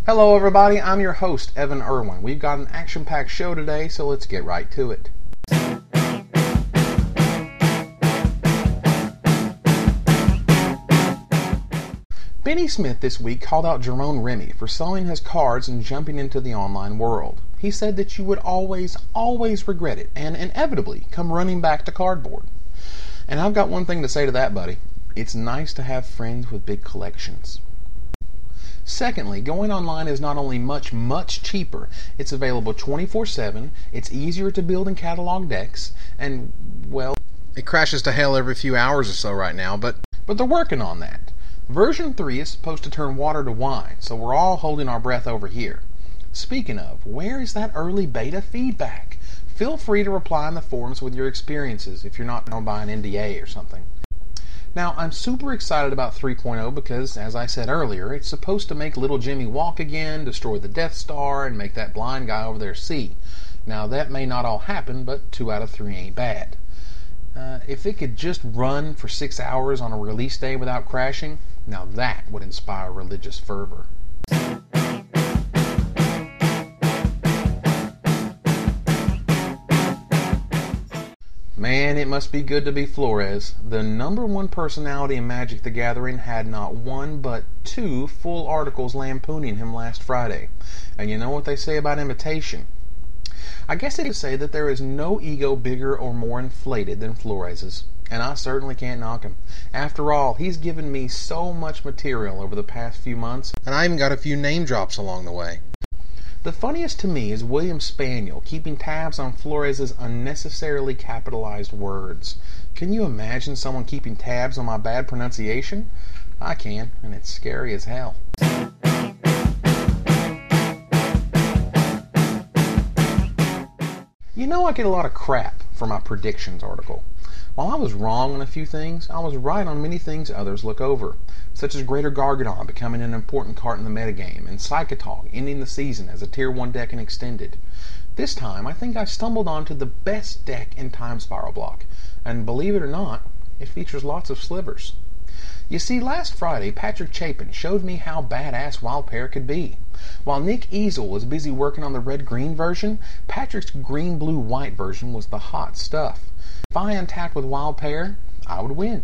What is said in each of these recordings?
Hello everybody, I'm your host, Evan Irwin. We've got an action-packed show today, so let's get right to it. Benny Smith this week called out Jerome Remy for selling his cards and jumping into the online world. He said that you would always regret it and inevitably come running back to cardboard. And I've got one thing to say to that, buddy. It's nice to have friends with big collections. Secondly, going online is not only much cheaper, it's available 24/7, it's easier to build and catalog decks, and, well, it crashes to hell every few hours or so right now, but they're working on that. Version 3 is supposed to turn water to wine, so we're all holding our breath over here. Speaking of, where is that early beta feedback? Feel free to reply in the forums with your experiences if you're not going to buy an NDA or something. Now, I'm super excited about 3.0 because, as I said earlier, it's supposed to make little Jimmy walk again, destroy the Death Star, and make that blind guy over there see. Now, that may not all happen, but 2 out of 3 ain't bad. If it could just run for 6 hours on a release day without crashing, now that would inspire religious fervor. Man, it must be good to be Flores. The #1 personality in Magic the Gathering had not 1 but 2 full articles lampooning him last Friday. And you know what they say about imitation? I guess it is to say that there is no ego bigger or more inflated than Flores's. And I certainly can't knock him. After all, he's given me so much material over the past few months, and I even got a few name drops along the way. The funniest to me is William Spaniel keeping tabs on Flores's unnecessarily capitalized words. Can you imagine someone keeping tabs on my bad pronunciation? I can, and it's scary as hell. You know, I get a lot of crap for my predictions article. While I was wrong on a few things, I was right on many things others look over, such as Greater Gargadon becoming an important card in the metagame, and Psychotog ending the season as a Tier 1 deck and extended. This time, I think I stumbled onto the best deck in Time Spiral block, and believe it or not, it features lots of slivers. You see, last Friday, Patrick Chapin showed me how badass Wild Pair could be. While Nick Easel was busy working on the red-green version, Patrick's green-blue-white version was the hot stuff. If I untapped with Wild Pair, I would win.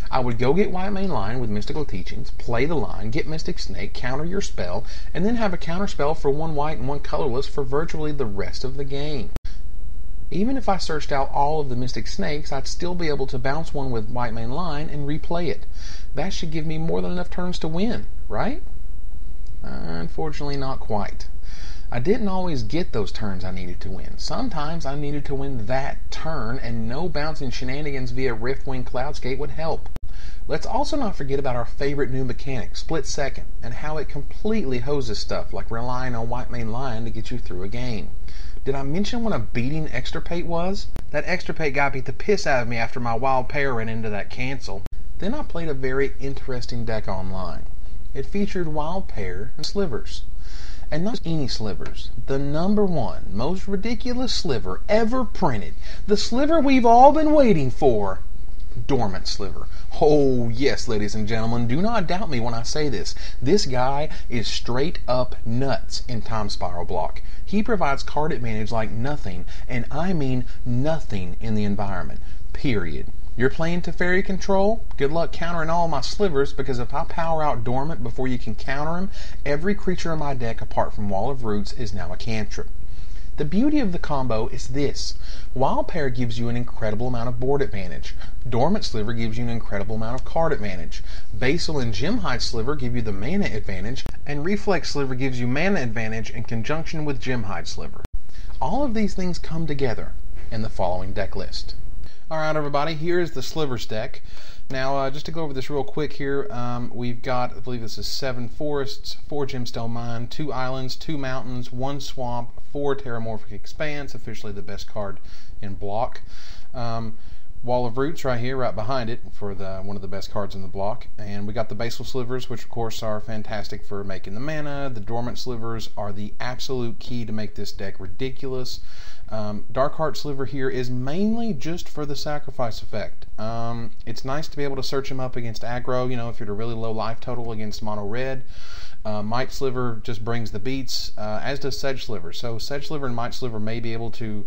I would go get White Main Line with Mystical Teachings, play the line, get Mystic Snake, counter your spell, and then have a counter spell for 1 white and 1 colorless for virtually the rest of the game. Even if I searched out all of the Mystic Snakes, I'd still be able to bounce one with White Main Line and replay it. That should give me more than enough turns to win, right? Unfortunately, not quite. I didn't always get those turns I needed to win. Sometimes I needed to win that turn, and no bouncing shenanigans via Riftwing Cloudskate would help. Let's also not forget about our favorite new mechanic, Split Second, and how it completely hoses stuff like relying on White Main Line to get you through a game. Did I mention what a beating Extirpate was? That Extirpate guy beat the piss out of me after my Wild Pair ran into that cancel. Then I played a very interesting deck online. It featured Wild Pair and Slivers. And not any Slivers, the #1 most ridiculous sliver ever printed. The sliver we've all been waiting for. Dormant Sliver. Oh yes, ladies and gentlemen, do not doubt me when I say this. This guy is straight up nuts in Time Spiral block. He provides card advantage like nothing, and I mean nothing in the environment. Period. You're playing Teferi Control? Good luck countering all my Slivers, because if I power out Dormant before you can counter him, every creature in my deck apart from Wall of Roots is now a cantrip. The beauty of the combo is this. Wild Pair gives you an incredible amount of board advantage. Dormant Sliver gives you an incredible amount of card advantage. Basil and Gemhide Sliver give you the mana advantage, and Reflex Sliver gives you mana advantage in conjunction with Gemhide Sliver. All of these things come together in the following deck list. Alright everybody, here's the Slivers deck. Now, just to go over this real quick here, we've got, I believe this is 7 forests, 4 gemstone mine, 2 islands, 2 mountains, 1 swamp, 4 terramorphic expanse, officially the best card in block. Wall of Roots right here, right behind it, for one of the best cards in the block. And we got the Basal Slivers, which of course are fantastic for making the mana. The Dormant Slivers are the absolute key to make this deck ridiculous. Darkheart Sliver here is mainly just for the sacrifice effect. It's nice to be able to search him up against aggro, you know, if you're at a really low life total against mono red. Might Sliver just brings the beats, as does Sedge Sliver. So Sedge Sliver and Might Sliver may be able to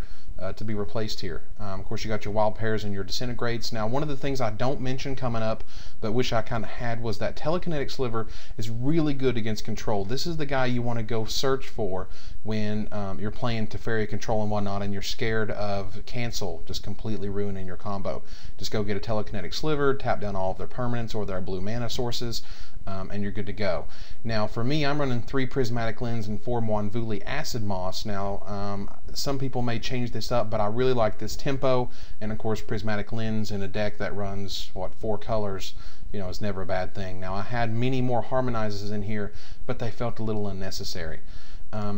be replaced here. Of course, you got your Wild Pairs and your Disintegrates. Now, one of the things I don't mention coming up, but wish I kind of had, was that Telekinetic Sliver is really good against control. This is the guy you want to go search for when you're playing Teferi control and whatnot, and you're scared of cancel just completely ruining your combo. Just go get a Telekinetic Sliver, tap down all of their permanents or their blue mana sources, and you're good to go. Now, for me, I'm running 3 Prismatic Lens and 4 Mwanvuli Acid Moss. Now, some people may change this up, but I really like this tempo, and of course, Prismatic Lens in a deck that runs, what, 4 colors, you know, is never a bad thing. Now, I had many more Harmonizers in here, but they felt a little unnecessary.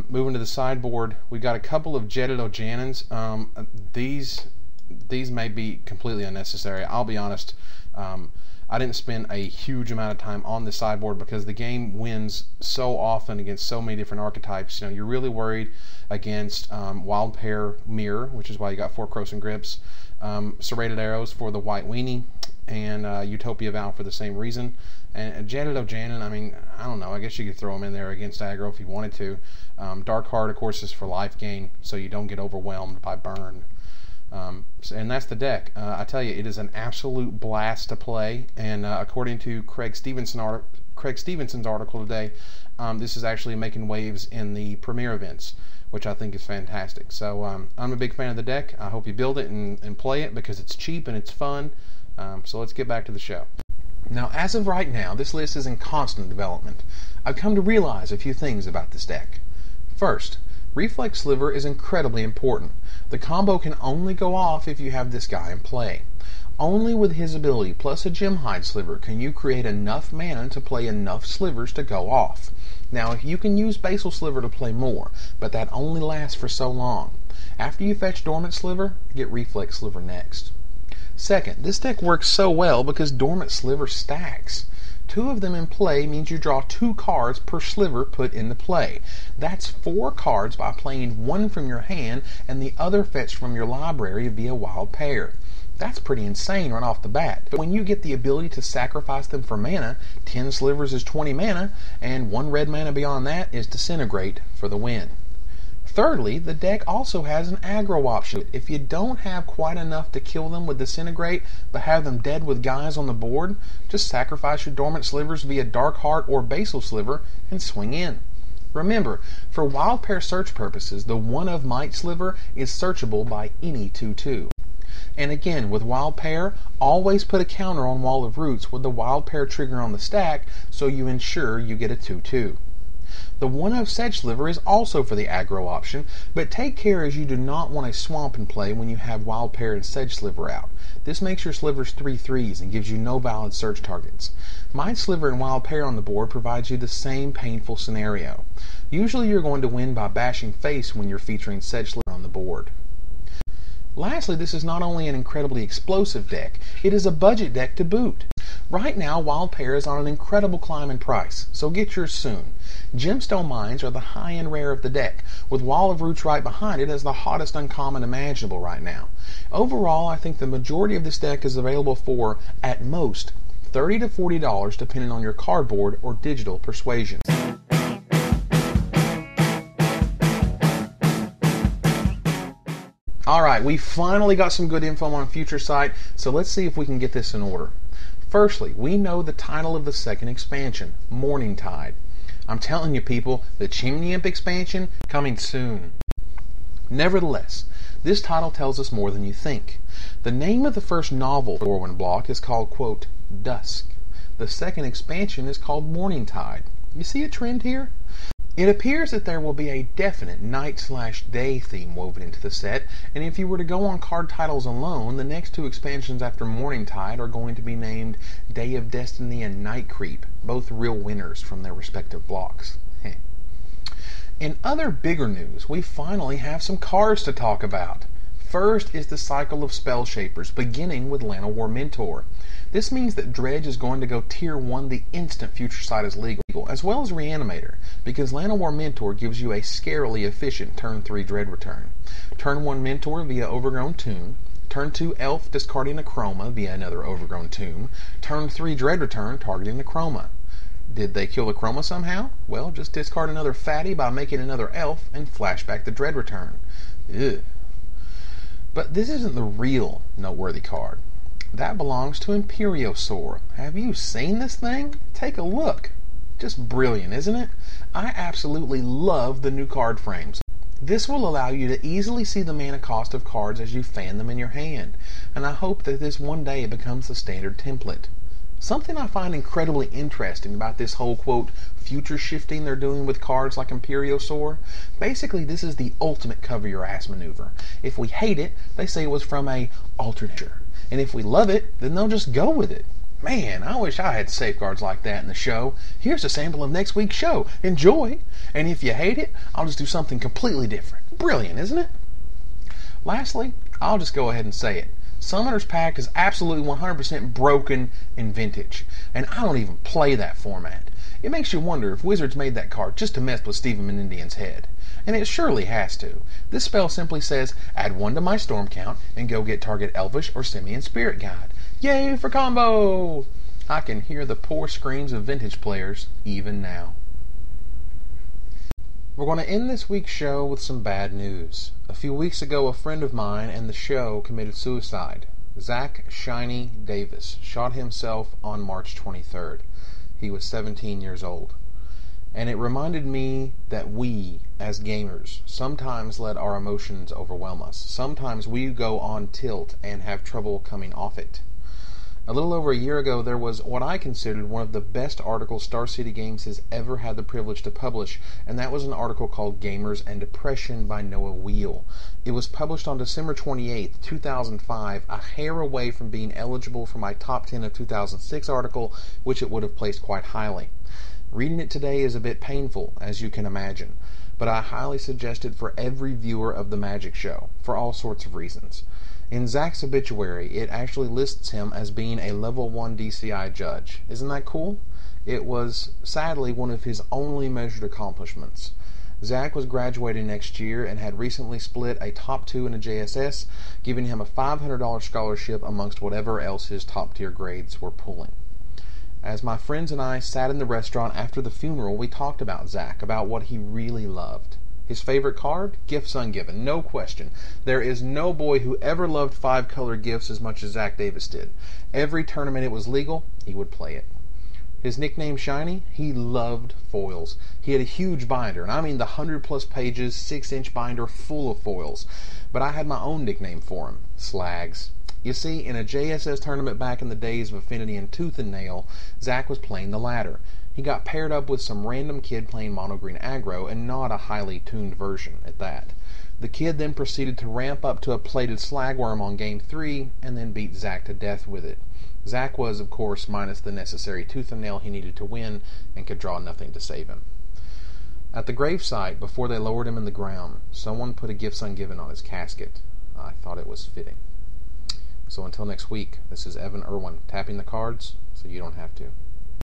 Moving to the sideboard, we got a couple of Jetted Ojanins. These may be completely unnecessary. I'll be honest. I didn't spend a huge amount of time on the sideboard because the game wins so often against so many different archetypes. You know, you're really worried against Wild Pair Mirror, which is why you got 4 Krosan Grips, Serrated Arrows for the White Weenie, and Utopia Vow for the same reason. And Jetted Ojanin, I mean, I don't know, I guess you could throw them in there against aggro if you wanted to. Darkheart, of course, is for life gain, so you don't get overwhelmed by burn. And that's the deck. I tell you, it is an absolute blast to play, and according to Craig Stevenson's article today, this is actually making waves in the Premier events, which I think is fantastic. So I'm a big fan of the deck. I hope you build it and play it because it's cheap and it's fun. So let's get back to the show. Now, as of right now, this list is in constant development. I've come to realize a few things about this deck. First, Reflex Sliver is incredibly important. The combo can only go off if you have this guy in play. Only with his ability plus a Gemhide Sliver can you create enough mana to play enough Slivers to go off. Now, if you can use Basal Sliver to play more, but that only lasts for so long. After you fetch Dormant Sliver, get Reflex Sliver next. Second, this deck works so well because Dormant Sliver stacks. 2 of them in play means you draw 2 cards per sliver put into play. That's 4 cards by playing 1 from your hand and the other fetched from your library via Wild Pair. That's pretty insane right off the bat. But when you get the ability to sacrifice them for mana, 10 slivers is 20 mana, and 1 red mana beyond that is Disintegrate for the win. Thirdly, the deck also has an aggro option. If you don't have quite enough to kill them with Disintegrate, but have them dead with guys on the board, just sacrifice your Dormant Slivers via Darkheart or Basal Sliver and swing in. Remember, for Wild Pair search purposes, the 1 of Might Sliver is searchable by any 2/2. And again, with Wild Pair, always put a counter on Wall of Roots with the Wild Pair trigger on the stack so you ensure you get a 2/2. The 1 of Sedge Sliver is also for the aggro option, but take care as you do not want a swamp in play when you have Wild Pair and Sedge Sliver out. This makes your Slivers 3/3s and gives you no valid search targets. Might Sliver and Wild Pair on the board provides you the same painful scenario. Usually you're going to win by bashing face when you're featuring Sedge Sliver on the board. Lastly, this is not only an incredibly explosive deck, it is a budget deck to boot. Right now, Wild Pair is on an incredible climb in price, so get yours soon. Gemstone Mines are the high-end rare of the deck, with Wall of Roots right behind it as the hottest uncommon imaginable right now. Overall, I think the majority of this deck is available for, at most, $30 to $40 depending on your cardboard or digital persuasion. Alright, we finally got some good info on Future Sight, so let's see if we can get this in order. Firstly, we know the title of the second expansion, Morningtide. I'm telling you people, the Chimney Imp expansion, coming soon. Nevertheless, this title tells us more than you think. The name of the first novel, Orwin block, is called, quote, Dusk. The second expansion is called Morningtide. You see a trend here? It appears that there will be a definite night/day theme woven into the set, and if you were to go on card titles alone, the next 2 expansions after Morningtide are going to be named Day of Destiny and Night Creep, both real winners from their respective blocks. In other bigger news, we finally have some cards to talk about. First is the cycle of spell shapers, beginning with Llanowar Mentor. This means that Dredge is going to go tier 1 the instant Future Sight is legal, as well as Reanimator, because Llanowar Mentor gives you a scarily efficient turn 3 Dread return. Turn 1 Mentor via Overgrown Tomb, turn 2 Elf discarding a Chroma via another Overgrown Tomb, turn 3 Dread return targeting the Chroma. Did they kill the Chroma somehow? Well, just discard another Fatty by making another Elf and flash back the Dread return. Ugh. But this isn't the real noteworthy card. That belongs to Imperiosaur. Have you seen this thing? Take a look. Just brilliant, isn't it? I absolutely love the new card frames. This will allow you to easily see the mana cost of cards as you fan them in your hand, and I hope that this one day becomes the standard template. Something I find incredibly interesting about this whole, quote, future shifting they're doing with cards like Imperiosaur, basically this is the ultimate cover your ass maneuver. If we hate it, they say it was from a alternate. And if we love it, then they'll just go with it. Man, I wish I had safeguards like that in the show. Here's a sample of next week's show. Enjoy! And if you hate it, I'll just do something completely different. Brilliant, isn't it? Lastly, I'll just go ahead and say it. Summoner's Pact is absolutely 100% broken in Vintage, and I don't even play that format. It makes you wonder if Wizards made that card just to mess with Stephen Menindian's head. And it surely has to. This spell simply says, add 1 to my storm count and go get target Elvish or Simian Spirit Guide. Yay for combo! I can hear the poor screams of Vintage players even now. We're going to end this week's show with some bad news. A few weeks ago, a friend of mine and the show committed suicide. ZACK Shiny Davis shot himself on March 23rd. He was 17 years old. And it reminded me that we, as gamers, sometimes let our emotions overwhelm us. Sometimes we go on tilt and have trouble coming off it. A little over a year ago, there was what I considered one of the best articles Star City Games has ever had the privilege to publish, and that was an article called Gamers and Depression by Noah Wheel. It was published on December 28th, 2005, a hair away from being eligible for my top 10 of 2006 article, which it would have placed quite highly. Reading it today is a bit painful, as you can imagine, but I highly suggest it for every viewer of the Magic Show, for all sorts of reasons. In Zack's obituary, it actually lists him as being a level 1 DCI judge. Isn't that cool? It was, sadly, one of his only measured accomplishments. Zack was graduating next year and had recently split a top 2 in a JSS, giving him a $500 scholarship amongst whatever else his top-tier grades were pulling. As my friends and I sat in the restaurant after the funeral, we talked about Zack, about what he really loved. His favorite card? Gifts Ungiven, no question. There is no boy who ever loved 5-color gifts as much as Zack Davis did. Every tournament it was legal, he would play it. His nickname Shiny? He loved foils. He had a huge binder, and I mean the 100-plus pages, 6-inch binder full of foils. But I had my own nickname for him, Slags. You see, in a JSS tournament back in the days of Affinity and Tooth and Nail, Zack was playing the latter. He got paired up with some random kid playing mono-green aggro, and not a highly tuned version at that. The kid then proceeded to ramp up to a plated slagworm on game 3, and then beat Zack to death with it. Zack was, of course, minus the necessary tooth and nail he needed to win, and could draw nothing to save him. At the gravesite, before they lowered him in the ground, someone put a Gifts Ungiven on his casket. I thought it was fitting. So until next week, this is Evan Irwin, tapping the cards so you don't have to.